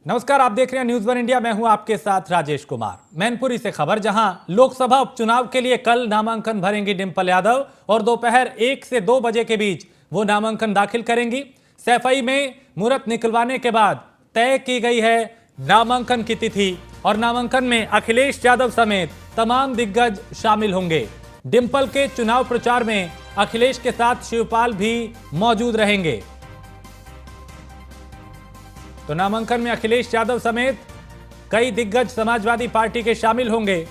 नमस्कार, आप देख रहे हैं न्यूज़ वन इंडिया। मैं हूं आपके साथ राजेश कुमार। मैनपुरी से खबर, जहां लोकसभा उपचुनाव के लिए कल नामांकन भरेंगी डिंपल यादव और दोपहर 1 से 2 बजे के बीच वो नामांकन दाखिल करेंगी। सैफई में मुहूर्त निकलवाने के बाद तय की गई है नामांकन की तिथि और नामांकन में अखिलेश यादव समेत तमाम दिग्गज शामिल होंगे। डिंपल के चुनाव प्रचार में अखिलेश के साथ शिवपाल भी मौजूद रहेंगे। तो नामांकन में अखिलेश यादव समेत कई दिग्गज समाजवादी पार्टी के शामिल होंगे।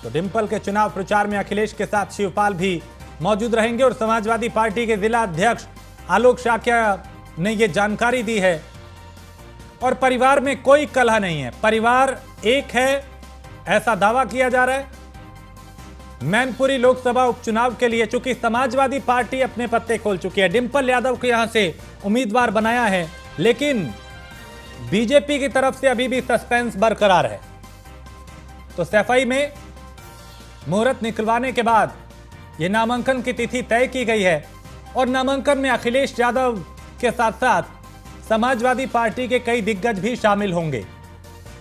तो डिंपल के चुनाव प्रचार में अखिलेश के साथ शिवपाल भी मौजूद रहेंगे और समाजवादी पार्टी के जिला अध्यक्ष आलोक शाक्या ने यह जानकारी दी है। और परिवार में कोई कलह नहीं है, परिवार एक है, ऐसा दावा किया जा रहा है। मैनपुरी लोकसभा उपचुनाव के लिए चूंकि समाजवादी पार्टी अपने पत्ते खोल चुकी है, डिंपल यादव को यहां से उम्मीदवार बनाया है, लेकिन बीजेपी की तरफ से अभी भी सस्पेंस बरकरार है। तो सैफई में मुहूर्त निकलवाने के बाद यह नामांकन की तिथि तय की गई है और नामांकन में अखिलेश यादव के साथ साथ समाजवादी पार्टी के कई दिग्गज भी शामिल होंगे।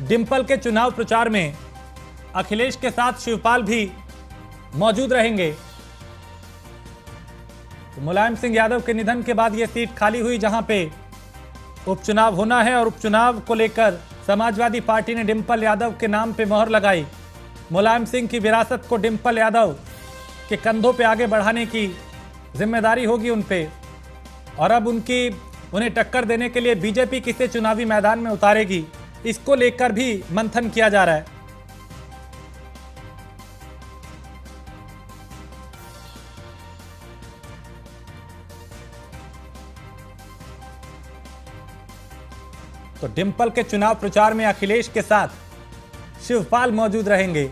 डिंपल के चुनाव प्रचार में अखिलेश के साथ शिवपाल भी मौजूद रहेंगे। तो मुलायम सिंह यादव के निधन के बाद यह सीट खाली हुई जहां पे उपचुनाव होना है और उपचुनाव को लेकर समाजवादी पार्टी ने डिंपल यादव के नाम पे मोहर लगाई। मुलायम सिंह की विरासत को डिंपल यादव के कंधों पे आगे बढ़ाने की जिम्मेदारी होगी उन पे, और अब उन्हें टक्कर देने के लिए बीजेपी किसे चुनावी मैदान में उतारेगी, इसको लेकर भी मंथन किया जा रहा है। तो डिंपल के चुनाव प्रचार में अखिलेश के साथ शिवपाल मौजूद रहेंगे।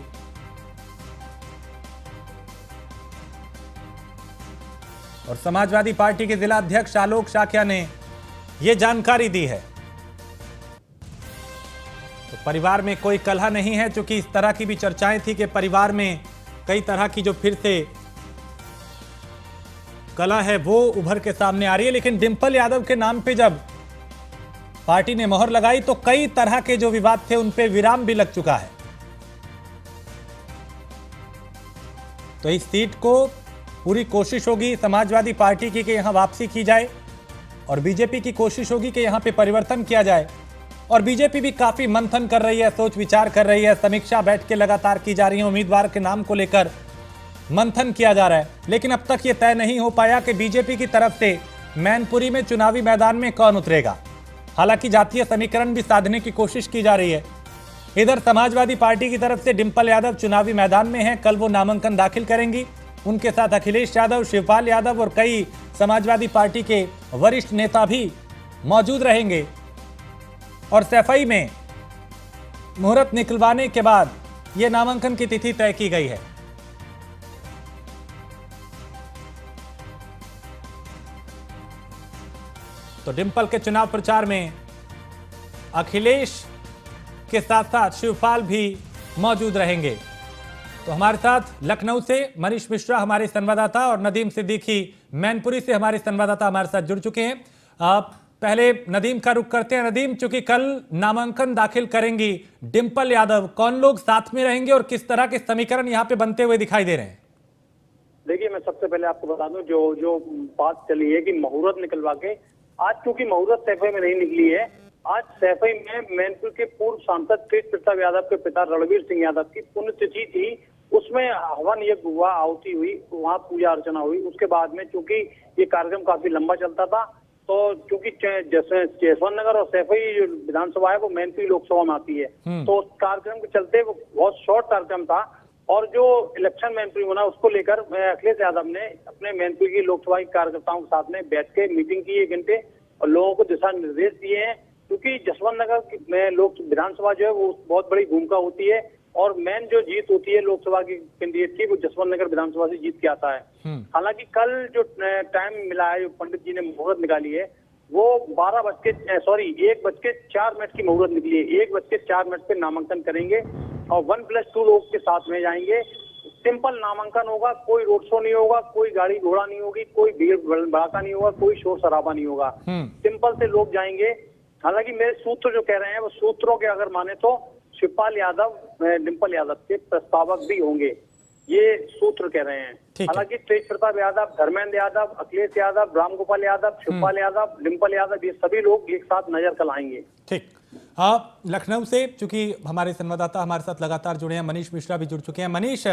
और समाजवादी पार्टी के जिला अध्यक्ष आलोक शाक्या ने यह जानकारी दी है। तो परिवार में कोई कलह नहीं है, क्योंकि इस तरह की भी चर्चाएं थी कि परिवार में कई तरह की जो फिर से कलह है वो उभर के सामने आ रही है। लेकिन डिंपल यादव के नाम पे जब पार्टी ने मोहर लगाई तो कई तरह के जो विवाद थे उन पे विराम भी लग चुका है। तो इस सीट को पूरी कोशिश होगी समाजवादी पार्टी की कि यहां वापसी की जाए, और बीजेपी की कोशिश होगी कि यहां पे परिवर्तन किया जाए। और बीजेपी भी काफी मंथन कर रही है, सोच विचार कर रही है, समीक्षा बैठकें लगातार की जा रही हैं, उम्मीदवार के नाम को लेकर मंथन किया जा रहा है। लेकिन अब तक यह तय नहीं हो पाया कि बीजेपी की तरफ से मैनपुरी में चुनावी मैदान में कौन उतरेगा। हालांकि जातीय समीकरण भी साधने की कोशिश की जा रही है। इधर समाजवादी पार्टी की तरफ से डिंपल यादव चुनावी मैदान में हैं, कल वो नामांकन दाखिल करेंगी। उनके साथ अखिलेश यादव, शिवपाल यादव और कई समाजवादी पार्टी के वरिष्ठ नेता भी मौजूद रहेंगे। और सैफई में मुहूर्त निकलवाने के बाद यह नामांकन की तिथि तय की गई है। तो डिंपल के चुनाव प्रचार में अखिलेश के साथ साथ शिवपाल भी मौजूद रहेंगे। तो हमारे साथ लखनऊ से मनीष मिश्रा हमारे संवाददाता और नदीम सिद्दीकी मैनपुरी से हमारे संवाददाता हमारे साथ जुड़ चुके हैं। पहले नदीम का रुख करते हैं। नदीम, चूंकि कल नामांकन दाखिल करेंगी डिंपल यादव, कौन लोग साथ में रहेंगे और किस तरह के समीकरण यहाँ पे बनते हुए दिखाई दे रहे हैं? देखिए, मैं सबसे पहले आपको बता दूं, जो बात चली है कि मुहूर्त निकलवा के, आज चूंकि मुहूर्त सैफई में नहीं निकली है, आज सैफई में मैनपुर के पूर्व सांसद तेज प्रताप यादव के पिता रणवीर सिंह यादव की पुण्यतिथि थी। उसमें हवन यज्ञ हुआ, आहुति हुई, वहां पूजा अर्चना हुई। उसके बाद में चूंकि ये कार्यक्रम काफी लंबा चलता था, तो चूंकि जसवंत नगर और सैफई जो विधानसभा है वो मैनपुरी लोकसभा में आती है, तो उस कार्यक्रम के चलते वो बहुत शॉर्ट कार्यक्रम था। और जो इलेक्शन मैनपुरी होना, उसको लेकर अखिलेश यादव ने अपने मैनपुरी की लोकसभा के कार्यकर्ताओं के साथ में बैठ के मीटिंग की 1 घंटे और लोगों को दिशा निर्देश दिए हैं। क्योंकि जसवंत नगर में लोक विधानसभा जो है वो बहुत बड़ी भूमिका होती है, और मेन जो जीत होती है लोकसभा की कैंडिडेट की, वो जसवंत नगर विधानसभा से जीत के आता है। हालांकि कल जो टाइम मिला है, जो पंडित जी ने मुहूर्त निकाली है, वो 1:04 की मुहूर्त निकली है। 1:04 पे नामांकन करेंगे और 1+2 लोग के साथ में जाएंगे। सिंपल नामांकन होगा, कोई रोड शो नहीं होगा, कोई गाड़ी घोड़ा नहीं होगी, कोई भीड़ भड़का नहीं होगा, कोई शोर शराबा नहीं होगा। सिंपल से लोग जाएंगे। हालांकि मेरे सूत्र जो कह रहे हैं वो सूत्रों के अगर माने तो शिवपाल यादव डिंपल यादव के प्रस्तावक भी होंगे, ये सूत्र कह रहे हैं। हालांकि तेज प्रताप यादव, धर्मेंद्र यादव, अखिलेश यादव, रामगोपाल यादव, शिवपाल यादव, डिंपल यादव, ये सभी लोग एक साथ नजर कल आएंगे। ठीक। लखनऊ से चूंकि हमारे संवाददाता हमारे साथ लगातार जुड़े हैं, मनीष मिश्रा भी जुड़ चुके हैं। मनीष,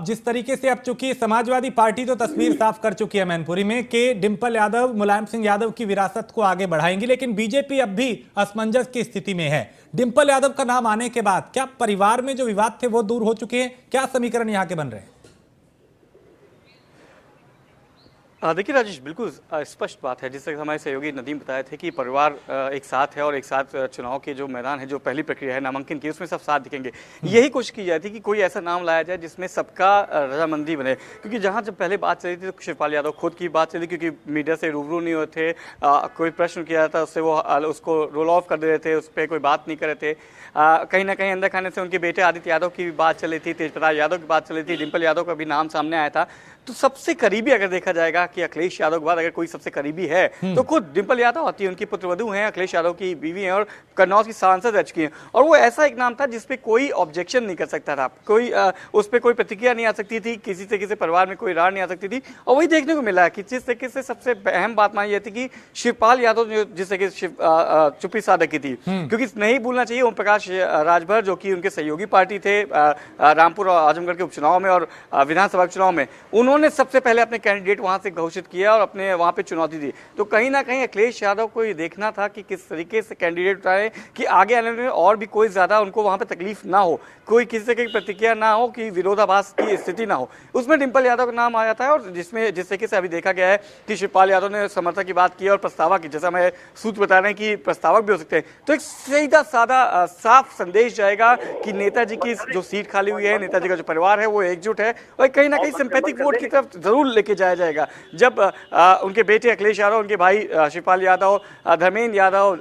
जिस तरीके से अब चूंकि समाजवादी पार्टी तो तस्वीर साफ कर चुकी है मैनपुरी में कि डिंपल यादव मुलायम सिंह यादव की विरासत को आगे बढ़ाएंगी, लेकिन बीजेपी अब भी असमंजस की स्थिति में है। डिंपल यादव का नाम आने के बाद क्या परिवार में जो विवाद थे वो दूर हो चुके हैं? क्या समीकरण यहाँ के बन रहे हैं? देखिए राजेश, बिल्कुल स्पष्ट बात है। जिस तरह हमारे सहयोगी नदीम बताए थे कि परिवार एक साथ है और एक साथ चुनाव के जो मैदान है, जो पहली प्रक्रिया है नामांकन की, उसमें सब साथ दिखेंगे। यही कोशिश की जाती है कि कोई ऐसा नाम लाया जाए जिसमें सबका रजामंदी बने, क्योंकि जहां जब पहले बात चली थी तो शिवपाल यादव खुद की बात चली, क्योंकि मीडिया से रूबरू नहीं होते थे, कोई प्रश्न किया था उससे वो उसको रोल ऑफ कर दे रहे थे, उस पर कोई बात नहीं कर रहे थे। कहीं ना कहीं अंदर खाने से उनके बेटे आदित्य यादव की भी बात चली थी, तेज प्रताप यादव की बात चली थी, डिंपल यादव का भी नाम सामने आया था। तो सबसे करीबी अगर देखा जाएगा कि अखिलेश यादव के बाद अगर कोई सबसे करीबी है तो खुद डिंपल यादव आती है। उनकी पुत्रवधू हैं, अखिलेश यादव की बीवी हैं और कन्नौज की सांसद रह चुकी हैं। और वो ऐसा एक नाम था जिसपे कोई ऑब्जेक्शन नहीं कर सकता था, कोई उस पर कोई प्रतिक्रिया नहीं आ सकती थी, किसी तरीके से परिवार में कोई रार नहीं आ सकती थी। और वही देखने को मिला कि जिस तरीके से सबसे अहम बात मानी जाती कि शिवपाल यादव जिस तरीके से चुप्पी साध रखी थी, क्योंकि नहीं भूलना चाहिए ओम प्रकाश राजभर जो कि उनके सहयोगी पार्टी थे रामपुर और आजमगढ़ के उपचुनाव में और विधानसभा चुनाव में, उन्होंने सबसे पहले अपने कैंडिडेट वहां से घोषित किया और अपने वहां पे चुनौती दी। तो कहीं ना कहीं अखिलेश यादव को ये देखना था कि किस तरीके से कैंडिडेट उठाए कि आगे आने में और भी कोई ज्यादा उनको वहां पे तकलीफ ना हो, कोई किसी तरह की प्रतिक्रिया ना हो, कि विरोधाभास की स्थिति ना हो। उसमें डिंपल यादव का नाम आ जाता है और जिसमें जिस तरीके से अभी देखा गया है कि शिवपाल यादव ने समर्थक की बात की और प्रस्तावक की, जैसा मैं सूत्र बता रहे हैं कि प्रस्तावक भी हो सकते हैं, तो एक सीधा सादा साफ संदेश जाएगा कि नेताजी की जो सीट खाली हुई है, नेताजी का जो परिवार है वो एकजुट है और कहीं ना कहीं सिंपैथिक वोट की तरफ जरूर लेके जाया जाएगा। जब उनके बेटे अखिलेश यादव, उनके भाई शिवपाल यादव, धर्मेंद्र यादव,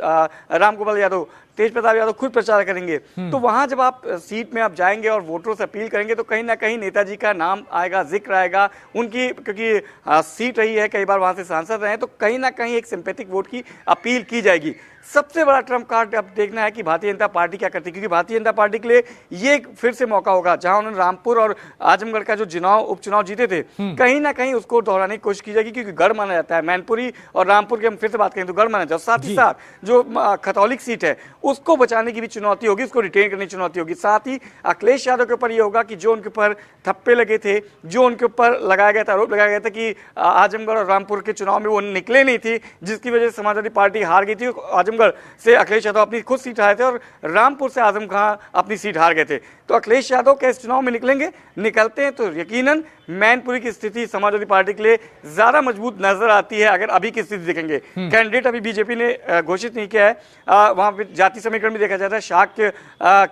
रामगोपाल यादव, तेज प्रताप यादव खुद प्रचार करेंगे, तो वहां जब आप सीट में आप जाएंगे और वोटरों से अपील करेंगे तो कहीं ना कहीं नेताजी का नाम आएगा, जिक्र आएगा उनकी, क्योंकि सीट रही है, कई बार वहां से सांसद रहे हैं, तो कहीं ना कहीं एक सिंपैथिक वोट की अपील की जाएगी। सबसे बड़ा ट्रम्प कार्ड अब देखना है कि भारतीय जनता पार्टी क्या करती है, क्योंकि भारतीय जनता पार्टी के लिए ये फिर से मौका होगा जहां उन्होंने रामपुर और आजमगढ़ का जो उपचुनाव जीते थे, कहीं ना कहीं उसको दोहराने की कोशिश की जाएगी, क्योंकि गढ़ माना जाता है। मैनपुरी और रामपुर की हम फिर से बात करें तो गढ़ माना जाता है। साथ ही साथ जो खतौलिक सीट है उसको बचाने की भी चुनौती होगी, उसको रिटेन करने की चुनौती होगी। साथ ही अखिलेश यादव के ऊपर यह होगा कि जो उनके ऊपर थप्पे लगे थे, जो उनके ऊपर लगाया गया था, आरोप लगाया गया था कि आजमगढ़ और रामपुर के चुनाव में वो निकले नहीं थी, जिसकी वजह से समाजवादी पार्टी हार गई थी। आजमगढ़ से अखिलेश यादव अपनी खुद सीट हारे थे और रामपुर से आजम खां अपनी सीट हार गए थे। तो अखिलेश यादव के इस चुनाव में निकलते हैं तो यकीनन मैनपुरी की स्थिति समाजवादी पार्टी के लिए ज्यादा मजबूत नजर आती है। अगर अभी की स्थिति देखेंगे, कैंडिडेट अभी बीजेपी ने घोषित नहीं किया है, वहां पे जाति समीकरण भी देखा जाता है, शाक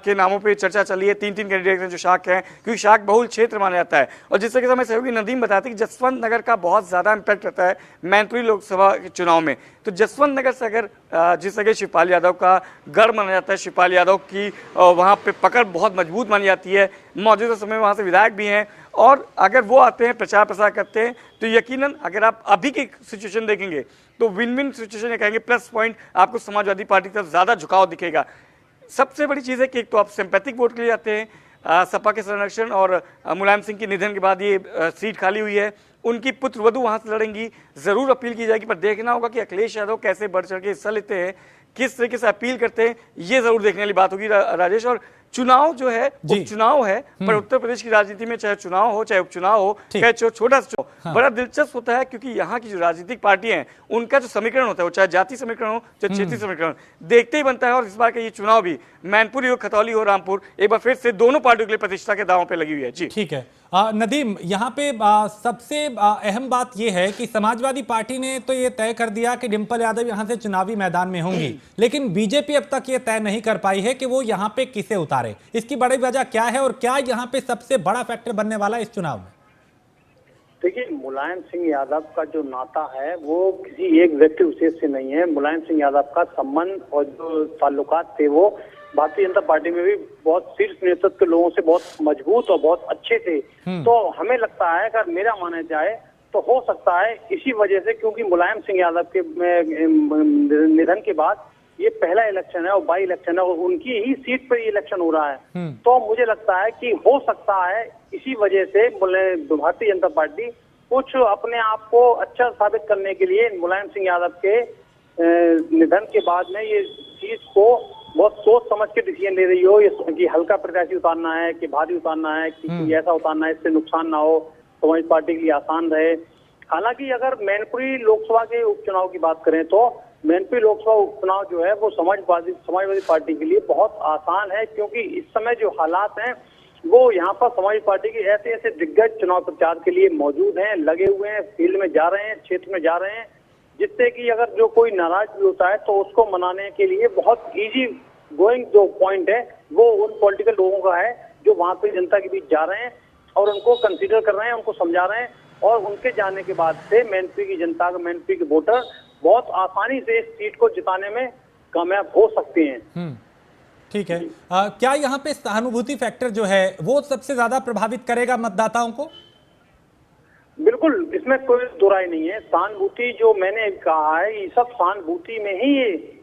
के नामों पे चर्चा चली है। 3 कैंडिडेट हैं जो शाक हैं, क्योंकि शाक बहुल क्षेत्र माना जाता है। और जिस तरह से हमें सहयोगी नदीम बताते हैं कि जसवंत नगर का बहुत ज्यादा इंपैक्ट रहता है मैनपुरी लोकसभा चुनाव में। तो जसवंत नगर से अगर जिस जगह शिवपाल यादव का गढ़ माना जाता है, शिवपाल यादव की वहां पे पकड़ बहुत मजबूत मानी जाती है, मौजूदा समय में वहां से विधायक भी हैं, और अगर वो आते हैं प्रचार प्रसार करते हैं तो यकीनन अगर आप अभी की सिचुएशन देखेंगे तो विन विन सिचुएशन कहेंगे, प्लस पॉइंट आपको समाजवादी पार्टी की तरफ ज्यादा झुकाव दिखेगा। सबसे बड़ी चीज है कि एक तो आप सिंपैथिक वोट के लिए जाते हैं, सपा के संरक्षण और मुलायम सिंह के निधन के बाद ये सीट खाली हुई है, उनकी पुत्रवधू वहां से लड़ेंगी, जरूर अपील की जाएगी, पर देखना होगा कि अखिलेश यादव कैसे बढ़ चढ़ के हिस्सा लेते हैं, किस तरीके से अपील करते हैं, ये जरूर देखने वाली बात होगी राजेश। और चुनाव जो है उपचुनाव है, पर उत्तर प्रदेश की राजनीति में चाहे चुनाव हो चाहे उपचुनाव हो, चाहे छोटा सा चुनाव, बड़ा दिलचस्प होता है, क्योंकि यहाँ की जो राजनीतिक पार्टी हैं उनका जो समीकरण होता है, वो चाहे जाति समीकरण हो चाहे क्षेत्रीय समीकरण, देखते ही बनता है। और इस बार का ये चुनाव भी मैनपुरी हो, खतौली हो, रामपुर, एक बार फिर से दोनों पार्टियों के लिए प्रतिष्ठा के दांव पे लगी हुई है। जी ठीक है। नदीम, यहाँ पे सबसे अहम बात यह है कि समाजवादी पार्टी ने तो ये तय कर दिया कि डिंपल यादव यहाँ से चुनावी मैदान में होंगी, लेकिन बीजेपी अब तक ये तय नहीं कर पाई है कि वो यहाँ पे किसे उतारे। इसकी बड़ी वजह क्या है और क्या यहाँ पे सबसे बड़ा फैक्टर बनने वाला है इस चुनाव में? देखिए, मुलायम सिंह यादव का जो नाता है वो किसी एक व्यक्ति विशेष से नहीं है। मुलायम सिंह यादव का संबंध और जो ताल्लुकात थे वो भारतीय जनता पार्टी में भी बहुत शीर्ष नेतृत्व के लोगों से बहुत मजबूत और बहुत अच्छे थे। तो हमें लगता है, अगर मेरा माना जाए तो हो सकता है इसी वजह से, क्योंकि मुलायम सिंह यादव के निधन के बाद ये पहला इलेक्शन है और बाई इलेक्शन है और उनकी ही सीट पर ये इलेक्शन हो रहा है। तो मुझे लगता है कि हो सकता है इसी वजह से भारतीय जनता पार्टी कुछ अपने आप को अच्छा साबित करने के लिए मुलायम सिंह यादव के निधन के बाद में ये चीज को बहुत सोच समझ के डिसीजन ले रही हो, ये कि हल्का प्रत्याशी उतारना है कि भारी उतारना है कि कोई ऐसा उतारना है इससे नुकसान ना हो, समाज पार्टी के लिए आसान रहे। हालांकि अगर मैनपुरी लोकसभा के उपचुनाव की बात करें तो मैनपुरी लोकसभा उपचुनाव जो है वो समाजवादी पार्टी के लिए बहुत आसान है, क्योंकि इस समय जो हालात हैं वो यहाँ पर समाजवादी पार्टी के ऐसे ऐसे दिग्गज चुनाव प्रचार के लिए मौजूद हैं, लगे हुए हैं, फील्ड में जा रहे हैं, क्षेत्र में जा रहे हैं, जिससे कि अगर जो कोई नाराज भी होता है तो उसको मनाने के लिए बहुत इजी गोइंग जो पॉइंट है वो उन पॉलिटिकल लोगों का है जो वहां पे जनता के बीच जा रहे हैं और उनको कंसीडर कर रहे हैं, उनको समझा रहे हैं, और उनके जाने के बाद से मैनपुरी की जनता, मैनपुरी के वोटर बहुत आसानी से इस सीट को जिताने में कामयाब हो सकते हैं। ठीक है। क्या यहाँ पे सहानुभूति फैक्टर जो है वो सबसे ज्यादा प्रभावित करेगा मतदाताओं को? बिल्कुल, इसमें कोई दो राय नहीं है। सहानुभूति जो मैंने कहा है, ये सब सहानुभूति में ही ये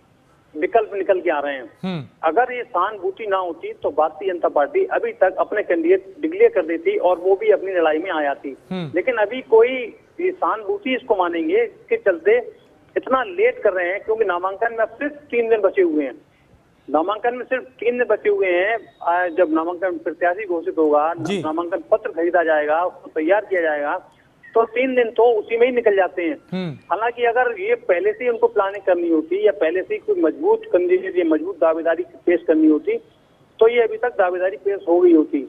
विकल्प निकल के आ रहे हैं। अगर ये सहानुभूति ना होती तो भारतीय जनता पार्टी अभी तक अपने कैंडिडेट डिक्लेयर कर देती और वो भी अपनी लड़ाई में आ जाती। लेकिन अभी कोई ये सहानुभूति इसको मानेंगे, इसके चलते इतना लेट कर रहे हैं, क्योंकि नामांकन में अब सिर्फ 3 दिन बचे हुए हैं। नामांकन में सिर्फ 3 दिन बचे हुए हैं। जब नामांकन प्रत्याशी घोषित होगा, नामांकन पत्र खरीदा जाएगा, उसको तैयार किया जाएगा, तो 3 दिन तो उसी में ही निकल जाते हैं। हालांकि अगर ये पहले से ही उनको प्लानिंग करनी होती या पहले से ही कोई मजबूत कैंडिडेट या मजबूत दावेदारी पेश करनी होती तो ये अभी तक दावेदारी पेश हो गई होती।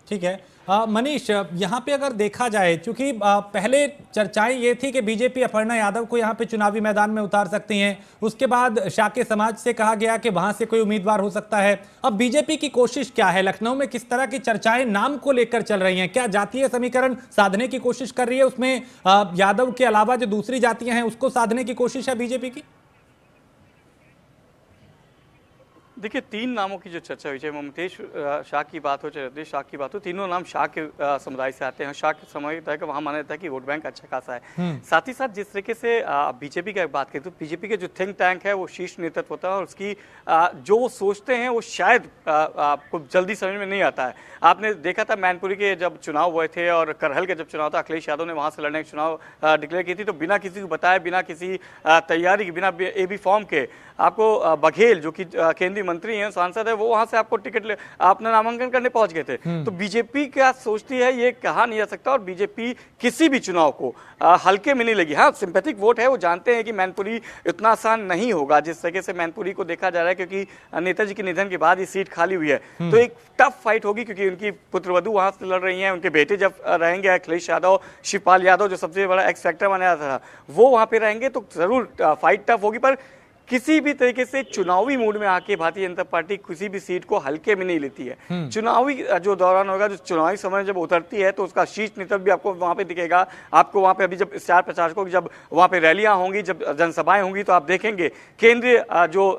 ठीक है। मनीष, यहाँ पे अगर देखा जाए, क्योंकि पहले चर्चाएं ये थी कि बीजेपी अपर्णा यादव को यहाँ पे चुनावी मैदान में उतार सकती हैं, उसके बाद शाक्य समाज से कहा गया कि वहां से कोई उम्मीदवार हो सकता है। अब बीजेपी की कोशिश क्या है? लखनऊ में किस तरह की चर्चाएं नाम को लेकर चल रही हैं? क्या जातीय समीकरण साधने की कोशिश कर रही है? उसमें यादव के अलावा जो दूसरी जातियां हैं उसको साधने की कोशिश है बीजेपी की? देखिए, 3 नामों की जो चर्चा हुई, चाहे ममतेश शाह की बात हो, चाहे रजनीश शाह की बात हो, तीनों नाम शाह के समुदाय से आते हैं। शाह के समुदाय का वहाँ माना जाता है कि वोट बैंक अच्छा खासा है। साथ ही साथ जिस तरीके से बीजेपी की बात करें तो बीजेपी के जो थिंक टैंक है वो शीर्ष नेतृत्व होता है और उसकी जो वो सोचते हैं वो शायद आपको जल्दी समझ में नहीं आता है। आपने देखा था मैनपुरी के जब चुनाव हुए थे और करहल के जब चुनाव था, अखिलेश यादव ने वहाँ से लड़ने का चुनाव डिक्लेयर की थी, तो बिना किसी को बताए, बिना किसी तैयारी के, बिना AB फॉर्म के आपको बघेल जो कि केंद्रीय मंत्री हैं, सांसद है, वो वहां से आपको टिकट अपना नामांकन करने पहुंच गए थे। तो बीजेपी क्या सोचती है ये कहा नहीं जा सकता और बीजेपी किसी भी चुनाव को हल्के में नहीं लगी। हाँ, सिंपैथिक वोट है, वो जानते हैं कि मैनपुरी इतना आसान नहीं होगा जिस तरीके से मैनपुरी को देखा जा रहा है, क्योंकि नेताजी के निधन के बाद ये सीट खाली हुई है। तो एक टफ फाइट होगी, क्योंकि उनकी पुत्रवधू वहां से लड़ रही हैं, उनके बेटे जब रहेंगे अखिलेश यादव, शिवपाल यादव जो सबसे बड़ा एक्स फैक्टर माना जाता था, वो वहां पे रहेंगे, तो जरूर फाइट टफ होगी। पर किसी भी तरीके से चुनावी मूड में आके भारतीय जनता पार्टी किसी भी सीट को हल्के में नहीं लेती है। चुनावी जो दौरान होगा, जो चुनावी समय जब उतरती है तो उसका शीर्ष नेतृत्व भी आपको वहां पे दिखेगा। आपको वहां पे अभी जब स्टार प्रचारकों की जब वहां पे रैलियां होंगी, जब जनसभाएं होंगी, तो आप देखेंगे केंद्रीय जो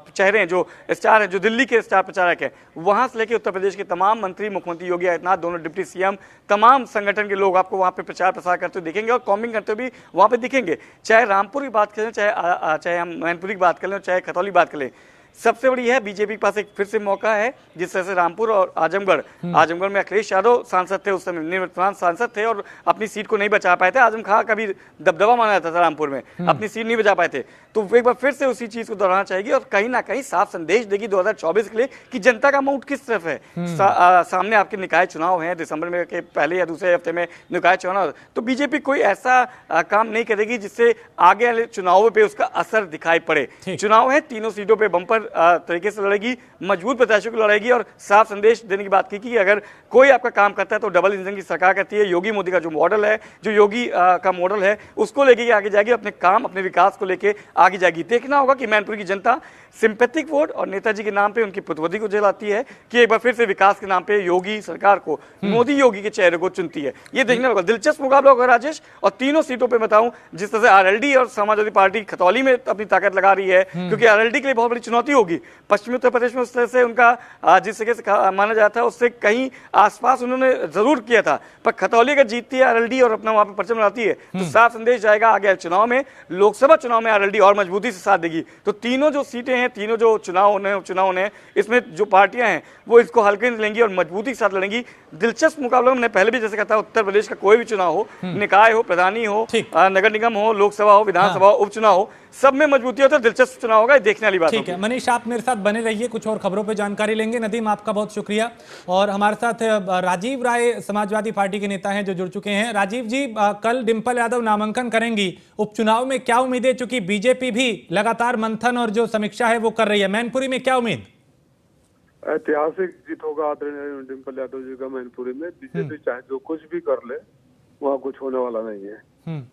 चेहरे हैं, जो स्टार हैं, जो दिल्ली के स्टार प्रचारक हैं, वहां से लेकर उत्तर प्रदेश के तमाम मंत्री, मुख्यमंत्री योगी आदित्यनाथ, दोनों डिप्टी CM, तमाम संगठन के लोग आपको वहां पे प्रचार प्रसार करते हुए दिखेंगे और कॉम्बिंग करते हुए भी वहां पे दिखेंगे। चाहे रामपुर की बात करें, चाहे हम मैनपुरी की बात कर लें, चाहे खतौली बात कर लें, सबसे बड़ी है बीजेपी के पास एक फिर से मौका है। जिस तरह से रामपुर और आजमगढ़ में अखिलेश यादव सांसद थे, उस समय निवर्तमान सांसद थे और अपनी सीट को नहीं बचा पाए थे। आजम खां का भी दबदबा माना जाता था रामपुर में, अपनी सीट नहीं बचा पाए थे। तो एक बार फिर से उसी चीज को दोहराना चाहेगी और कहीं ना कहीं साफ संदेश देगी 2024 के लिए कि जनता का मूड किस तरफ है। सामने आपके निकाय चुनाव हैं, दिसंबर में के पहले या दूसरे हफ्ते में निकाय चुनाव, तो बीजेपी कोई ऐसा काम नहीं करेगी जिससे आगे वाले चुनावों पर उसका असर दिखाई पड़े। चुनाव है, तीनों सीटों पर बंपर बेहतर तरीके से लड़ेगी, मजबूत प्रत्याशियों को लड़ेगी और साफ संदेश देने की बात की कि अगर कोई आपका काम करता है तो डबल इंजन की सरकार करती है। योगी मोदी का जो मॉडल है, जो योगी का मॉडल है, उसको लेके आगे जाएगी, अपने काम अपने विकास को लेके आगे जाएगी। देखना होगा कि मैनपुरी की जनता सिंपैथिक वोट और नेताजी के नाम पे उनकी पुत्रवधि को जलाती है कि एक बार फिर से विकास के नाम पे योगी सरकार को, मोदी योगी के चेहरे को चुनती है। ये देखने होगा, दिलचस्प मुकाबला होगा राजेश। और तीनों सीटों पे बताऊं, जिस तरह से आरएलडी और समाजवादी पार्टी खतौली में अपनी ताकत लगा रही है, क्योंकि आरएलडी के लिए बहुत बड़ी चुनौती होगी। पश्चिमी उत्तर प्रदेश में उस तरह से उनका जिस जगह से माना जाता है उससे कहीं आसपास उन्होंने जरूर किया था, पर खतौली अगर जीतती है आरएलडी और अपना वहां पर परचम लगाती है तो साफ संदेश जाएगा आगे चुनाव में, लोकसभा चुनाव में आरएलडी और मजबूती से साथ देगी। तो तीनों जो सीटें हैं, तीनों जो चुनाव ने इसमें जो पार्टियां हैं वो इसको हल्के में लेंगी और मजबूती के साथ लड़ेंगी। दिलचस्प मुकाबला मैंने पहले भी जैसे कहा था, उत्तर प्रदेश का कोई भी चुनाव हो, निकाय हो, प्रधानी हो, नगर निगम हो, लोकसभा हो, विधानसभा हो, उपचुनाव हो, सब में मजबूती होता है। दिलचस्प चुनाव होगा, देखने वाली बात ठीक है। मनीष, आप मेरे साथ बने रहिए, कुछ और खबरों पे जानकारी लेंगे। नदीम, आपका बहुत शुक्रिया। और हमारे साथ राजीव राय समाजवादी पार्टी के नेता हैं जो जुड़ चुके हैं। राजीव जी, कल डिंपल यादव नामांकन करेंगी, उपचुनाव में क्या उम्मीदें, चूंकि बीजेपी भी लगातार मंथन और जो समीक्षा है वो कर रही है, मैनपुरी में क्या उम्मीद? ऐतिहासिक जीत होगा आदरणीय डिंपल यादव जी का मैनपुरी में। बीजेपी चाहे जो कुछ भी कर ले, वहाँ कुछ होने वाला नहीं है।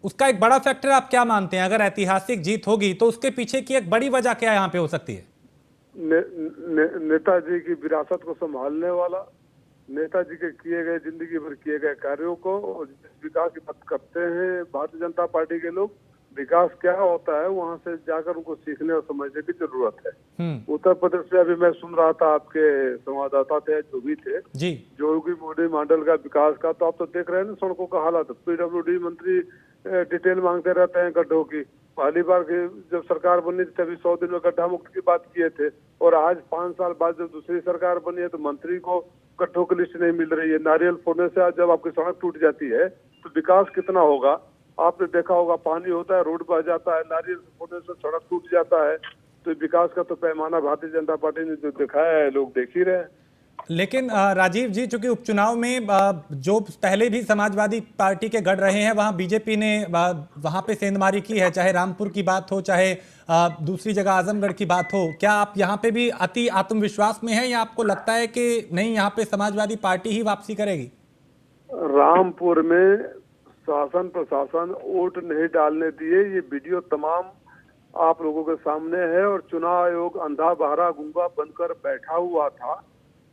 उसका एक बड़ा फैक्टर आप क्या मानते हैं? अगर ऐतिहासिक जीत होगी तो उसके पीछे की एक बड़ी वजह क्या यहाँ पे हो सकती है? नेताजी की विरासत को संभालने वाला, नेताजी के किए गए, जिंदगी भर किए गए कार्यों को, और जिस विकास की बात करते हैं भारतीय जनता पार्टी के लोग, विकास क्या होता है वहां से जाकर उनको सीखने और समझने की जरूरत है। उत्तर प्रदेश में अभी मैं सुन रहा था, आपके संवाददाता थे जो भी थे जी, योगी मोदी मॉडल का विकास का, तो आप तो देख रहे हैं ना सड़कों का हालत। पीडब्ल्यूडी मंत्री डिटेल मांगते रहते हैं गड्ढों की। पहली बार जब सरकार बनी थी तभी 100 दिन में गड्ढा मुक्त की बात किए थे, और आज 5 साल बाद जब दूसरी सरकार बनी है तो मंत्री को गड्ढों की लिस्ट नहीं मिल रही है। नारियल फोड़ने से आज जब आपकी सड़क टूट जाती है तो विकास कितना होगा? आपने देखा होगा, पानी होता है, रोड बह जाता है, नारियल फोड़ने से सड़क टूट जाता है। तो विकास का तो पैमाना भारतीय जनता पार्टी ने जो दिखाया है लोग देख ही रहे हैं। लेकिन राजीव जी, चूंकि उपचुनाव में जो पहले भी समाजवादी पार्टी के गढ़ रहे हैं वहां बीजेपी ने वहां पे सेंधमारी की है, चाहे रामपुर की बात हो, चाहे दूसरी जगह आजमगढ़ की बात हो। क्या आप यहाँ पे भी अति आत्मविश्वास में हैं या आपको लगता है कि नहीं, यहाँ पे समाजवादी पार्टी ही वापसी करेगी? रामपुर में शासन प्रशासन वोट नहीं डालने दिए, ये वीडियो तमाम आप लोगों के सामने है। और चुनाव आयोग अंधा बहरा गूंगा बनकर बैठा हुआ था,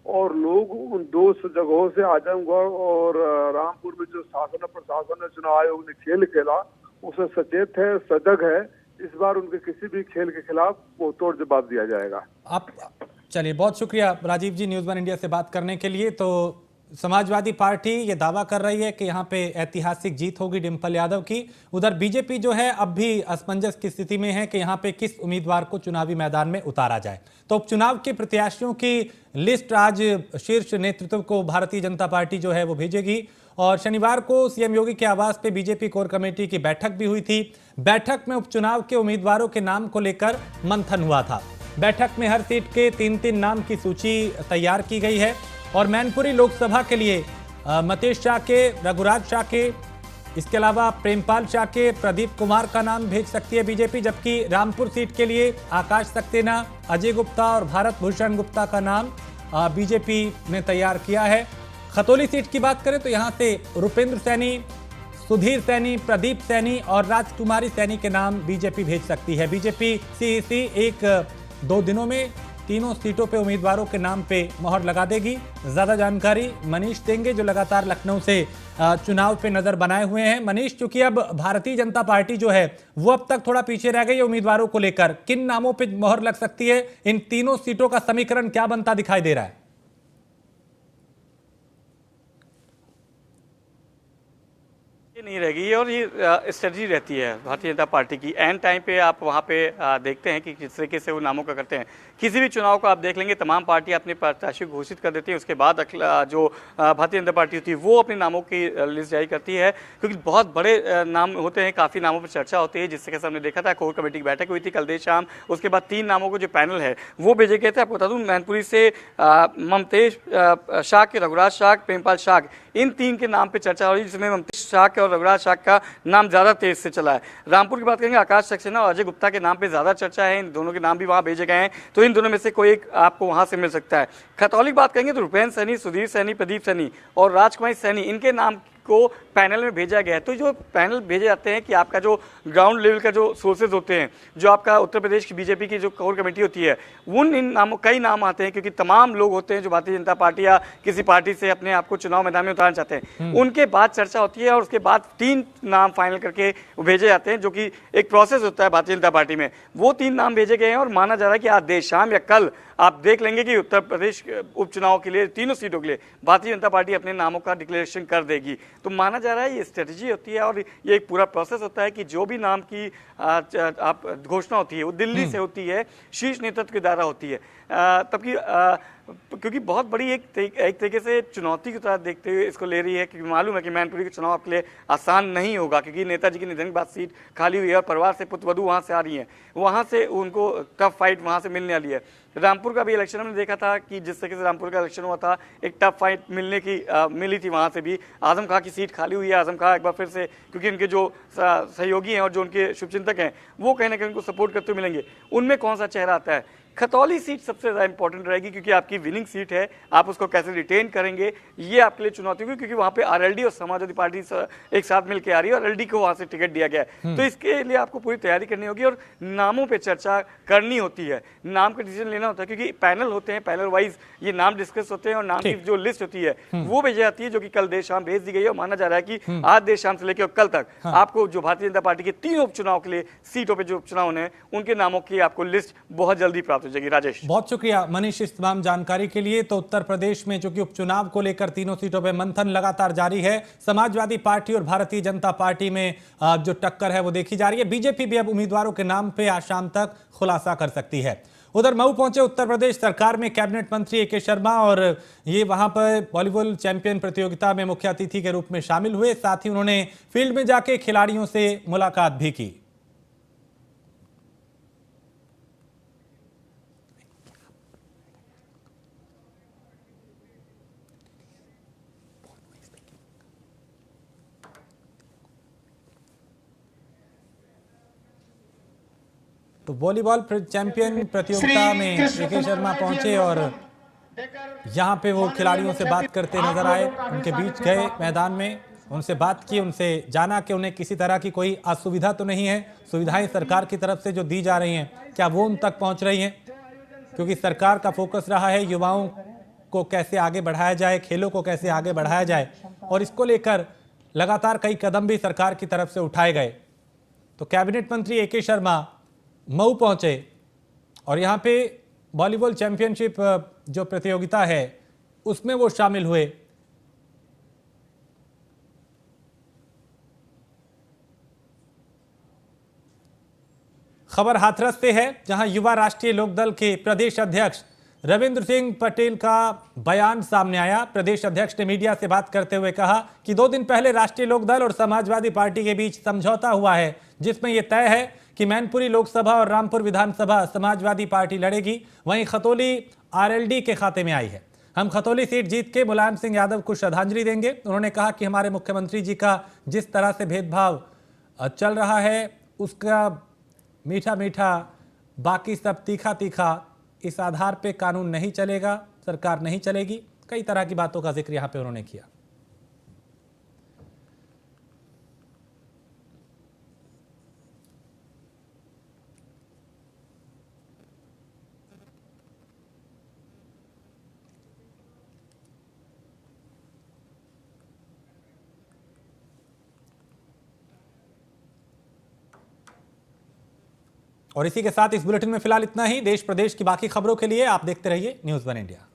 और लोग उन 2 जगहों से, आजमगढ़ और रामपुर में जो शासन प्रशासन ने, चुनाव आयोग ने खेल खेला, उसे सचेत है, सजग है। इस बार उनके किसी भी खेल के खिलाफ वो तोड़ जवाब दिया जाएगा। आप चलिए, बहुत शुक्रिया राजीव जी न्यूज़ 1 इंडिया से बात करने के लिए। तो समाजवादी पार्टी ये दावा कर रही है कि यहाँ पे ऐतिहासिक जीत होगी डिंपल यादव की। उधर बीजेपी जो है अब भी असमंजस की स्थिति में है कि यहाँ पे किस उम्मीदवार को चुनावी मैदान में उतारा जाए। तो उपचुनाव के प्रत्याशियों की लिस्ट आज शीर्ष नेतृत्व को भारतीय जनता पार्टी जो है वो भेजेगी। और शनिवार को सीएम योगी के आवास पे बीजेपी कोर कमेटी की बैठक भी हुई थी। बैठक में उपचुनाव के उम्मीदवारों के नाम को लेकर मंथन हुआ था। बैठक में हर सीट के 3-3 नाम की सूची तैयार की गई है। और मैनपुरी लोकसभा के लिए मतेश शाके, रघुराज शाके, इसके अलावा प्रेमपाल शाके, प्रदीप कुमार का नाम भेज सकती है बीजेपी, जबकि रामपुर सीट के लिए आकाश सक्सेना, अजय गुप्ता और भारत भूषण गुप्ता का नाम बीजेपी ने तैयार किया है। खतौली सीट की बात करें तो यहाँ से रुपेंद्र सैनी, सुधीर सैनी, प्रदीप सैनी और राजकुमारी सैनी के नाम बीजेपी भेज सकती है। बीजेपी सीईसी 1-2 दिनों में तीनों सीटों पे उम्मीदवारों के नाम पे मोहर लगा देगी। ज्यादा जानकारी मनीष देंगे जो लगातार लखनऊ से चुनाव पे नजर बनाए हुए हैं। मनीष, चूंकि अब भारतीय जनता पार्टी जो है वो अब तक थोड़ा पीछे रह गई है उम्मीदवारों को लेकर, किन नामों पे मोहर लग सकती है? इन तीनों सीटों का समीकरण क्या बनता दिखाई दे रहा है? नहीं रहेगी, और ये स्ट्रेटजी रहती है भारतीय जनता पार्टी की। एंड टाइम पे आप वहाँ पे देखते हैं कि किस तरीके से वो नामों का करते हैं। किसी भी चुनाव को आप देख लेंगे, तमाम पार्टी अपने प्रत्याशी घोषित कर देती है, उसके बाद जो भारतीय जनता पार्टी होती है वो अपने नामों की लिस्ट जारी करती है, क्योंकि बहुत बड़े नाम होते हैं, काफ़ी नामों पर चर्चा होती है। जिससे कि हमने देखा था, कोर कमेटी की बैठक हुई थी कल देर शाम, उसके बाद 3 नामों को जो पैनल है वो भेजे गए थे। आपको बता दूँ, मैनपुरी से ममतेश शाक, रघुराज शाक, प्रेमपाल शाक, इन 3 के नाम पर चर्चा हो रही है, जिसमें ममतेश शाक और रघुराज शाह का नाम ज्यादा तेज से चला है। रामपुर की बात करेंगे, आकाश सक्सेना और अजय गुप्ता के नाम पे ज्यादा चर्चा है, इन दोनों के नाम भी वहां भेजे गए हैं, तो इन दोनों में से कोई एक आपको वहां से मिल सकता है। खतौली की बात करेंगे तो रुपेन सैनी, सुधीर सैनी, प्रदीप सैनी और राजकुमारी सैनी, इनके नाम को पैनल में भेजा गया है। तो जो पैनल भेजे जाते हैं कि आपका जो ग्राउंड लेवल का जो सोर्सेज होते हैं, जो आपका उत्तर प्रदेश की बीजेपी की जो कोर कमेटी होती है, इन नामों कई नाम आते हैं, क्योंकि तमाम लोग होते हैं जो भारतीय जनता पार्टी या किसी पार्टी से अपने आप को चुनाव मैदान में उतारना चाहते हैं, उनके बाद चर्चा होती है और उसके बाद 3 नाम फाइनल करके भेजे जाते हैं, जो कि एक प्रोसेस होता है भारतीय जनता पार्टी में। वो 3 नाम भेजे गए हैं और माना जा रहा है कि आज देर शाम या कल आप देख लेंगे कि उत्तर प्रदेश उपचुनाव के लिए तीनों सीटों के लिए भारतीय जनता पार्टी अपने नामों का डिक्लेरेशन कर देगी। तो माना जा रहा है ये स्ट्रेटजी होती है और ये एक पूरा प्रोसेस होता है कि जो भी नाम की आप घोषणा होती है वो दिल्ली से होती है, शीर्ष नेतृत्व के द्वारा होती है। तबकि क्योंकि बहुत बड़ी एक तरीके से चुनौती की तरह देखते हुए इसको ले रही है, क्योंकि मालूम है कि मैनपुरी का चुनाव आपके लिए आसान नहीं होगा, क्योंकि नेताजी के निधन के बाद सीट खाली हुई है और परिवार से पुत्रवधू वहाँ से आ रही हैं, वहाँ से उनको टफ फाइट वहाँ से मिलने वाली है। रामपुर का भी इलेक्शन हमने देखा था कि जिस तरीके से रामपुर का इलेक्शन हुआ था, एक टफ फाइट मिली थी वहाँ से भी। आजम खां की सीट खाली हुई है, आजम खां एक बार फिर से, क्योंकि उनके जो सहयोगी हैं और जो उनके शुभचिंतक हैं वो कहीं ना कहीं उनको सपोर्ट करते हुए मिलेंगे, उनमें कौन सा चेहरा आता है। खतौली सीट सबसे ज़्यादा इंपॉर्टेंट रहेगी, क्योंकि आपकी विनिंग सीट है, आप उसको कैसे रिटेन करेंगे ये आपके लिए चुनौती होगी, क्योंकि वहाँ पे आरएलडी और समाजवादी पार्टी एक साथ मिलकर आ रही है और आरएलडी को वहाँ से टिकट दिया गया है। तो इसके लिए आपको पूरी तैयारी करनी होगी और नामों पे चर्चा करनी होती है, नाम का डिसीजन लेना होता है, क्योंकि पैनल होते हैं, पैनल वाइज ये नाम डिस्कस होते हैं और नाम की जो लिस्ट होती है वो भेजी जाती है, जो कि कल देर शाम भेज दी गई है। और माना जा रहा है कि आज देर शाम से लेकर कल तक आपको जो भारतीय जनता पार्टी के 3 उपचुनाव के लिए सीटों पर जो उपचुनाव होने हैं उनके नामों की आपको लिस्ट बहुत जल्दी प्राप्त हो जाएगी। राजेश, बहुत शुक्रिया मनीष इस तमाम जानकारी के लिए। तो उत्तर प्रदेश में जो कि उपचुनाव को लेकर तीनों सीटों पर मंथन लगातार जारी है, समाजवादी पार्टी और भारतीय जनता पार्टी में जो टक्कर है वो देखी जा रही है। बीजेपी भी अब उम्मीदवारों के नाम पे आज शाम तक खुलासा कर सकती है। उधर मऊ पहुंचे उत्तर प्रदेश सरकार में कैबिनेट मंत्री ए.के. शर्मा और ये वहां पर वॉलीबॉल चैंपियन प्रतियोगिता में मुख्य अतिथि के रूप में शामिल हुए। साथ ही उन्होंने फील्ड में जाके खिलाड़ियों से मुलाकात भी की। तो वॉलीबॉल चैंपियन प्रतियोगिता में ए.के. शर्मा पहुंचे और यहां पे वो खिलाड़ियों से बात करते नजर आए, उनके बीच गए मैदान में, उनसे बात की, उनसे जाना कि उन्हें किसी तरह की कोई असुविधा तो नहीं है, सुविधाएं सरकार की तरफ से जो दी जा रही हैं क्या वो उन तक पहुंच रही हैं, क्योंकि सरकार का फोकस रहा है युवाओं को कैसे आगे बढ़ाया जाए, खेलों को कैसे आगे बढ़ाया जाए, और इसको लेकर लगातार कई कदम भी सरकार की तरफ से उठाए गए। तो कैबिनेट मंत्री ए.के. शर्मा मऊ पहुंचे और यहाँ पे वॉलीबॉल चैंपियनशिप जो प्रतियोगिता है उसमें वो शामिल हुए। खबर हाथरस से है, जहां युवा राष्ट्रीय लोकदल के प्रदेश अध्यक्ष रविंद्र सिंह पटेल का बयान सामने आया। प्रदेश अध्यक्ष ने मीडिया से बात करते हुए कहा कि 2 दिन पहले राष्ट्रीय लोकदल और समाजवादी पार्टी के बीच समझौता हुआ है, जिसमें यह तय है कि मैनपुरी लोकसभा और रामपुर विधानसभा समाजवादी पार्टी लड़ेगी। वहीं खतौली आरएलडी के खाते में आई है। हम खतौली सीट जीत के मुलायम सिंह यादव को श्रद्धांजलि देंगे। उन्होंने कहा कि हमारे मुख्यमंत्री जी का जिस तरह से भेदभाव चल रहा है उसका मीठा मीठा, बाकी सब तीखा तीखा, इस आधार पे कानून नहीं चलेगा, सरकार नहीं चलेगी। कई तरह की बातों का जिक्र यहां पे उन्होंने किया। और इसी के साथ इस बुलेटिन में फिलहाल इतना ही। देश प्रदेश की बाकी खबरों के लिए आप देखते रहिए न्यूज़ 1 इंडिया।